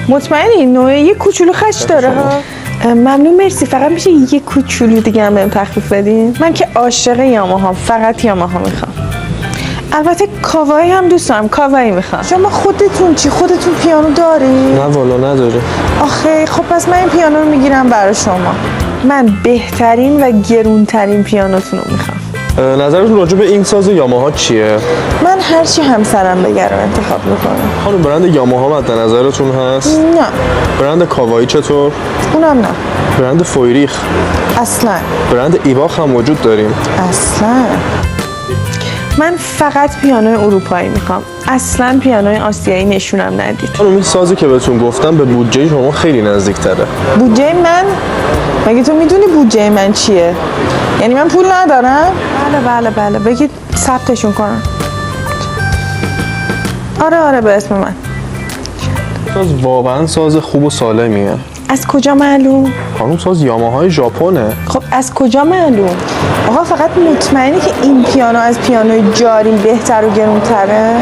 مطمئنی نوعه یه کوچولو خش داره ها؟ ممنون مرسی. فقط میشه یه کوچولو دیگه هم بهم تخفیف بدین؟ من که عاشق یاماها، فقط یاماها میخوام. البته کاوایی هم دوست دارم، کاوایی میخوام. شما خودتون چی؟ خودتون پیانو داری؟ نه والا نداره. آخه خب پس من این پیانو رو میگیرم برای شما. من بهترین و گرونترین پیانوتون رو میخوام. نظرتون راجع به این ساز یاماها چیه؟ من هرچی همسرم بگه رو انتخاب میکنم. خانم برند یاماها مد نظرتون هست؟ نه. برند کاوایی چطور؟ اونم نه. برند فویریخ؟ اصلا. برند ایواخ هم وجود داریم؟ اصلا. من فقط پیانوی اروپایی میخوام. اصلا پیانوی آسیایی نشونم ندید. خانم این سازی که بهتون گفتم به بودجه شما خیلی نزدیک تره. بودجه من؟ مگه تو میدونی بودجه من چیه؟ یعنی من پول ندارم؟ بله بگید ثبتشون کنم. آره به اسم من. ساز واقعا ساز خوب و سالمیه. از کجا معلوم؟ خانم ساز یاماهای ژاپنه. خب از کجا معلوم؟ آقا فقط مطمئنی که این پیانو از پیانوی جاری بهتر و گرونتره؟